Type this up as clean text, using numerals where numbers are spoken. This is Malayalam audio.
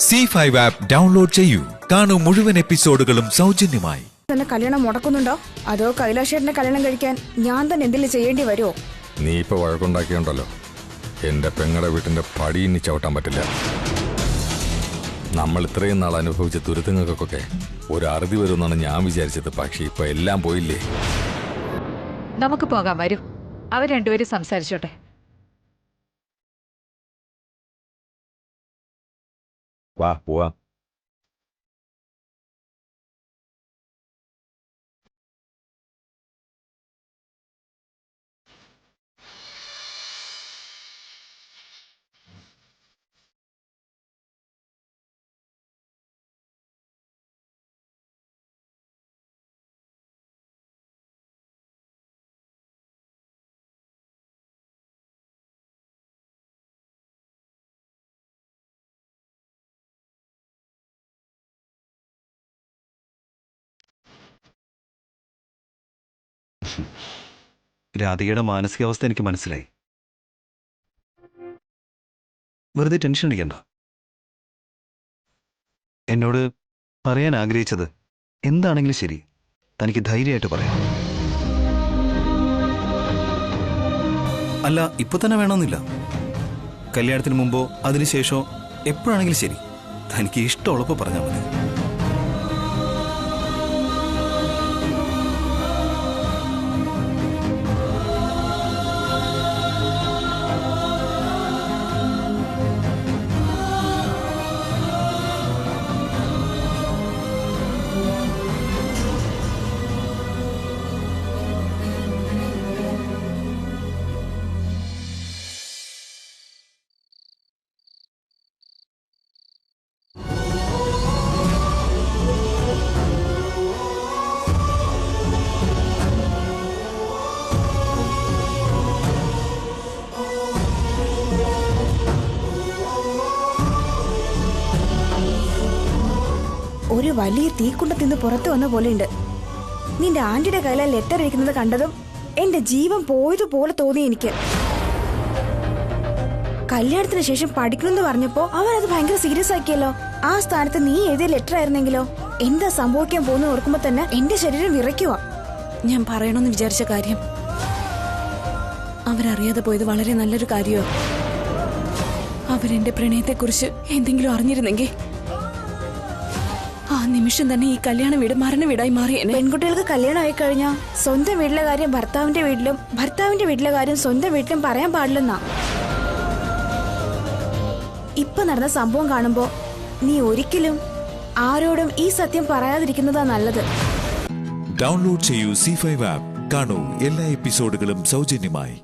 C5 ആപ്പ് ഡൗൺലോഡ് ചെയ്യൂ. കാണൂ മുഴുവൻ എപ്പിസോഡുകളും സൗജന്യമായി. തന്നെ കല്യാണം മുടക്കുന്നുണ്ടോ അതോ കൈലാഷേട്ടന്റെ കല്യാണം കഴിക്കാൻ ഞാൻ തന്നെ എന്തെങ്കിലും ചെയ്യേണ്ടി വരുമോ? നീ ഇപ്പൊ വഴക്കുണ്ടാക്കിയുണ്ടല്ലോ, എന്റെ പെങ്ങളുടെ വീട്ടിന്റെ പടി ഇനി ചവിട്ടാൻ പറ്റില്ല. നമ്മൾ ഇത്രയും നാൾ അനുഭവിച്ച ദുരിതങ്ങൾക്കൊക്കെ ഒരു അറുതി വരുമെന്നാണ് ഞാൻ വിചാരിച്ചത്. പക്ഷെ ഇപ്പൊ എല്ലാം പോയില്ലേ. നമുക്ക് പോകാം, വരൂ. അവർ രണ്ടുപേരും സംസാരിച്ചോട്ടെ. വാ പോവാ. രാധികയുടെ മാനസികാവസ്ഥ എനിക്ക് മനസ്സിലായി. വെറുതെ ടെൻഷൻ അടിക്കണ്ട. എന്നോട് പറയാൻ ആഗ്രഹിച്ചത് എന്താണെങ്കിലും ശരി, തനിക്ക് ധൈര്യമായിട്ട് പറയാം. അല്ല, ഇപ്പൊ തന്നെ വേണമെന്നില്ല. കല്യാണത്തിന് മുമ്പോ അതിനുശേഷമോ എപ്പോഴാണെങ്കിലും ശരി, തനിക്ക് ഇഷ്ടമുള്ളപ്പോൾ പറഞ്ഞാൽ മതി. ഒരു വലിയ തീക്കുണ്ടത്തിന്ന് പുറത്തു വന്ന പോലെയുണ്ട്. നിന്റെ ആന്റിയുടെ കയ്യിലെ ലെറ്റർ ഇരിക്കുന്നത് കണ്ടതും എന്റെ ജീവൻ പോയതുപോലെ തോന്നി എനിക്ക്. കല്യാണത്തിന് ശേഷം പഠിക്കണമെന്ന് പറഞ്ഞപ്പോ അവരത് ഭയങ്കര സീരിയസ് ആക്കിയല്ലോ. ആ സ്ഥാനത്ത് നീ എഴുതിയ ലെറ്റർ ആയിരുന്നെങ്കിലോ? എന്താ സംഭവിക്കാൻ പോകുന്ന ഓർക്കുമ്പോ തന്നെ എന്റെ ശരീരം വിറയ്ക്കുക. ഞാൻ പറയണമെന്ന് വിചാരിച്ച കാര്യം അവരറിയാതെ പോയത് വളരെ നല്ലൊരു കാര്യമോ? അവരെന്റെ പ്രണയത്തെക്കുറിച്ച് എന്തെങ്കിലും അറിഞ്ഞിരുന്നെങ്കിൽ ആ നിമിഷം തന്നെ ഈ കല്യാണ വീട് മരണ വീടായി മാറിയേനെ. പെൺകുട്ടികൾക്ക് കല്യാണം ആയി കഴിഞ്ഞാൽ സ്വന്തം വീട്ടിലെ കാര്യം ഭർത്താവിന്റെ വീട്ടിലും ഭർത്താവിന്റെ വീട്ടിലെ കാര്യം സ്വന്തം വീട്ടിലും പറയാൻ പാടില്ലെന്നാ. ഇപ്പൊ നടന്ന സംഭവം കാണുമ്പോ നീ ഒരിക്കലും ആരോടും ഈ സത്യം പറയാതിരിക്കുന്നതാ നല്ലത്. ഡൗൺലോഡ് ചെയ്യൂ C5 ആപ്പ്. കാണൂ എല്ലാ എപ്പിസോഡുകളും സൗജന്യമായി.